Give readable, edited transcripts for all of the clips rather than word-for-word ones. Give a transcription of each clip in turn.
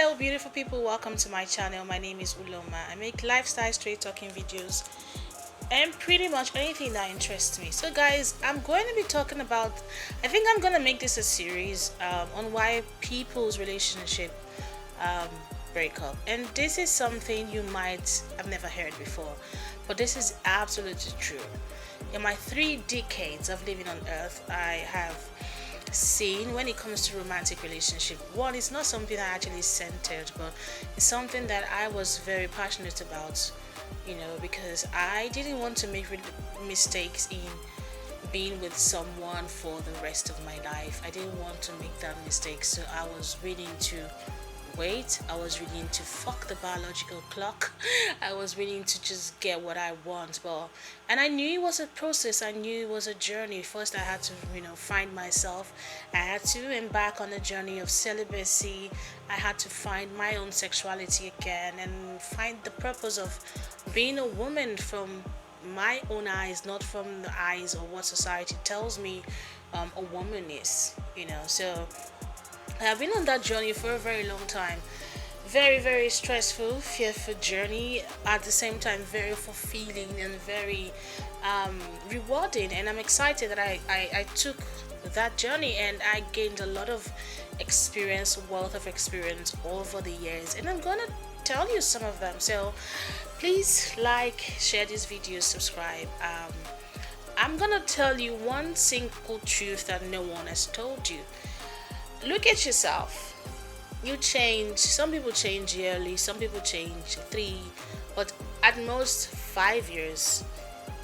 Hello beautiful people, welcome to my channel. My name is Uloma. I make lifestyle straight talking videos and pretty much anything that interests me. So guys, I'm going to be talking about, I think I'm going to make this a series on why people's relationship um, break up. And this is something you might have never heard before, but this is absolutely true. In my 3 decades of living on earth, I have seen when it comes to romantic relationship, one, it's not something I actually centered, but it's something that I was very passionate about, because I didn't want to make mistakes in being with someone for the rest of my life. I didn't want to make that mistake, so I was willing to wait. I was willing to fuck the biological clock. I was willing to just get what I want. And I knew it was a process. I knew it was a journey. First, I had to, find myself. I had to embark on a journey of celibacy. I had to find my own sexuality again and find the purpose of being a woman from my own eyes, not from the eyes of what society tells me a woman is. So I have been on that journey for a very long time. Very, very stressful, fearful journey. At the same time, very fulfilling and very rewarding. And I'm excited that I took that journey and I gained a lot of experience, wealth of experience over the years. And I'm gonna tell you some of them. So please like, share this video, subscribe. I'm gonna tell you one single truth that no one has told you. Look at yourself. You change. Some people change yearly, some people change 3, but at most 5 years.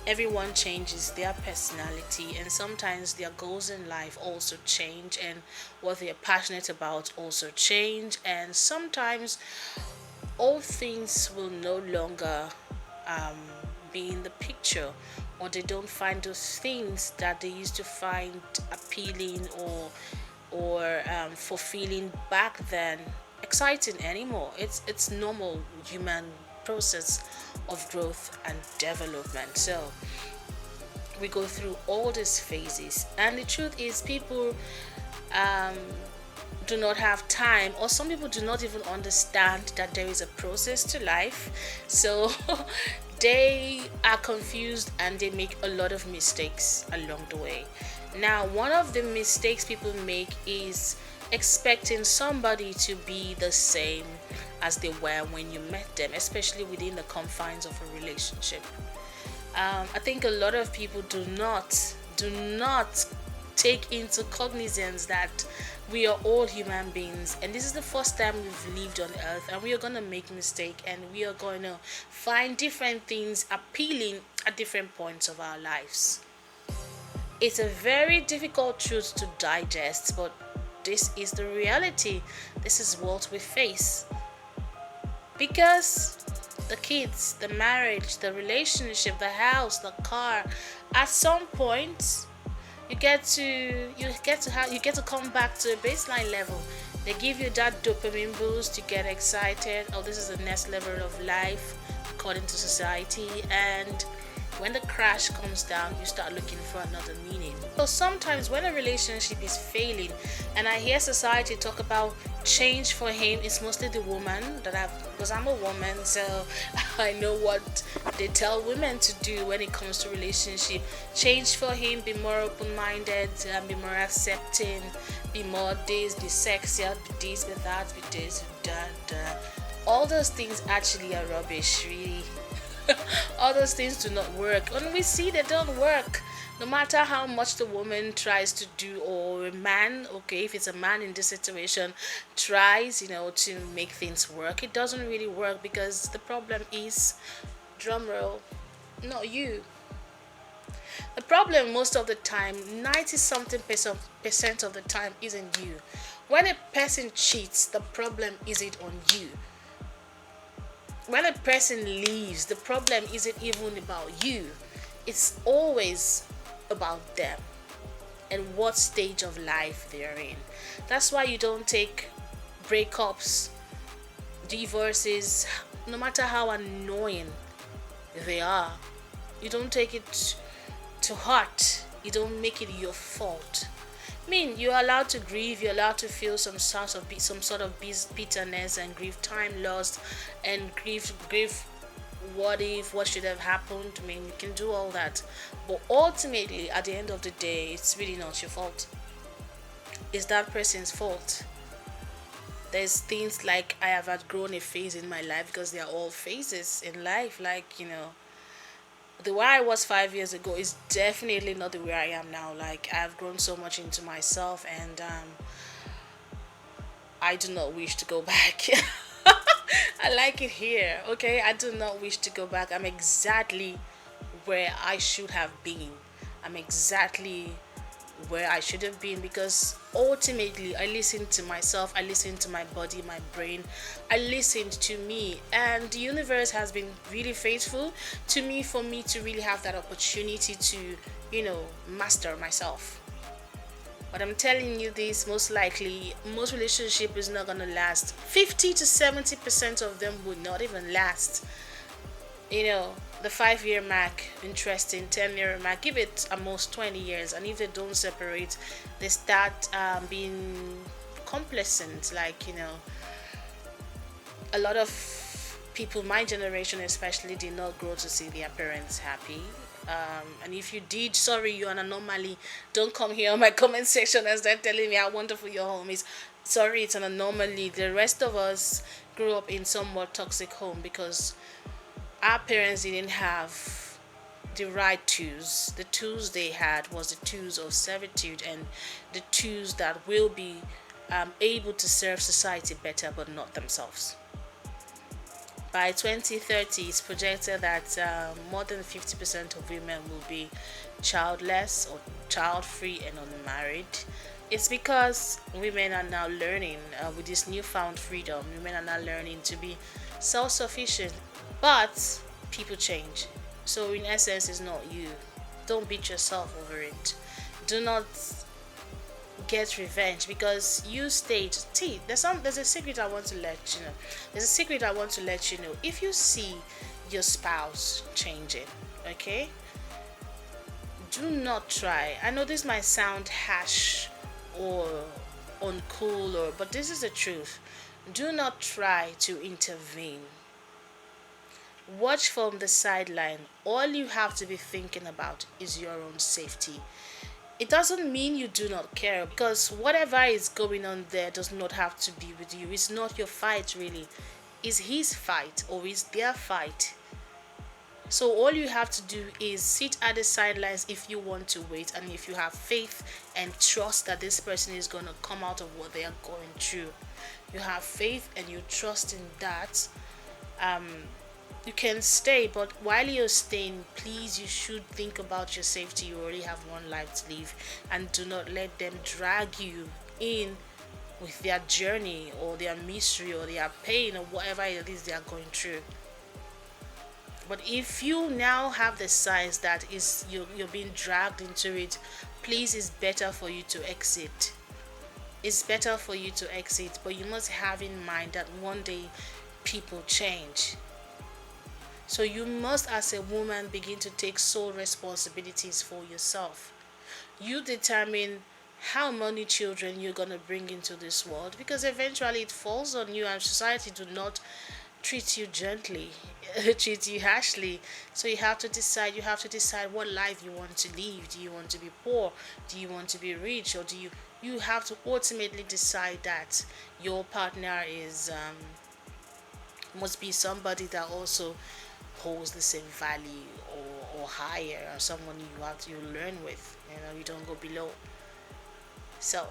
Everyone changes their personality, and sometimes their goals in life also change, and what they are passionate about also change, and sometimes all things will no longer be in the picture, or they don't find those things that they used to find appealing or fulfilling back then exciting anymore. It's normal human process of growth and development. So we go through all these phases, and the truth is people do not have time, or some people do not even understand that there is a process to life. So they are confused and they make a lot of mistakes along the way. Now, one of the mistakes people make is expecting somebody to be the same as they were when you met them, especially within the confines of a relationship. I think a lot of people do not take into cognizance that we are all human beings, and this is the first time we've lived on earth, and we are going to make mistakes, and we are going to find different things appealing at different points of our lives. It's a very difficult truth to digest, but this is the reality. This is what we face. Because the kids, the marriage, the relationship, the house, the car, at some point you get to come back to a baseline level. They give you that dopamine boost, you get excited. Oh, this is the next level of life according to society, and when the crash comes down, you start looking for another meaning. So sometimes when a relationship is failing, and I hear society talk about change for him, it's mostly the woman because I'm a woman, so I know what they tell women to do when it comes to relationship. Change for him, be more open-minded, be more accepting, be more this, be sexier, be this, be that, be this, be that. All those things actually are rubbish, really. All those things do not work. When we see they don't work, no matter how much the woman tries to do, or a man, okay, if it's a man in this situation, tries, to make things work, it doesn't really work, because the problem is, drumroll, not you. The problem most of the time, 90 something percent of the time, isn't you. When a person cheats, the problem isn't on you. When a person leaves, the problem isn't even about you. It's always about them and what stage of life they're in. That's why you don't take breakups, divorces, no matter how annoying they are. You don't take it to heart. You don't make it your fault. I mean, you're allowed to grieve. You're allowed to feel some sort of bitterness and grieve time lost, and grieve what should have happened. I mean, you can do all that, but ultimately, at the end of the day, it's really not your fault. It's that person's fault. There's things like I have outgrown a phase in my life, because they are all phases in life. Like, the way I was 5 years ago is definitely not the way I am now. Like, I've grown so much into myself, and I do not wish to go back. I like it here, okay? I do not wish to go back. I'm exactly where I should have been. I'm exactly where I should have been, because ultimately I listened to myself, I listened to my body, my brain, I listened to me, and the universe has been really faithful to me for me to really have that opportunity to, master myself. But I'm telling you this, most likely, most relationship is not gonna last. 50 to 70% of them would not even last. The 5 year mark, interesting, 10 year mark, give it almost 20 years, and if they don't separate, they start being complacent. Like, a lot of people, my generation especially, did not grow to see their parents happy. And if you did, sorry, you're an anomaly. Don't come here on my comment section and start telling me how wonderful your home is. Sorry, it's an anomaly. The rest of us grew up in somewhat toxic home, because our parents didn't have the right tools. The tools they had was the tools of servitude, and the tools that will be able to serve society better, but not themselves. By 2030, it's projected that more than 50% of women will be childless or child free and unmarried. It's because women are now learning, with this newfound freedom, women are now learning to be self sufficient. But people change. So, in essence, it's not you. Don't beat yourself over it. Do not get revenge, because you stayed. See, there's a secret I want to let you know. There's a secret I want to let you know. If you see your spouse changing, okay, do not try. I know this might sound harsh or uncool, but this is the truth. Do not try to intervene. Watch from the sideline. All you have to be thinking about is your own safety. It doesn't mean you do not care, because whatever is going on there does not have to be with you. It's not your fight, really. It's his fight, or it's their fight. So all you have to do is sit at the sidelines if you want to wait, and if you have faith and trust that this person is going to come out of what they are going through. You have faith and you trust in that. You can stay, but while you're staying, please, you should think about your safety. You already have one life to live, and do not let them drag you in with their journey or their misery or their pain or whatever it is they are going through. But if you now have the signs that is you're being dragged into it, please, it's better for you to exit. It's better for you to exit, but you must have in mind that one day people change. So you must, as a woman, begin to take sole responsibilities for yourself. You determine how many children you're going to bring into this world, because eventually it falls on you, and society do not treat you gently, treat you harshly. So you have to decide what life you want to live. Do you want to be poor? Do you want to be rich? Or you have to ultimately decide that your partner is must be somebody that also holds the same value, or higher, or someone you learn with. You don't go below. So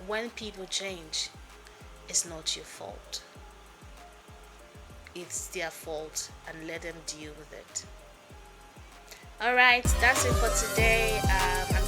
when people change, it's not your fault. It's their fault, and let them deal with it. Alright, that's it for today. I'm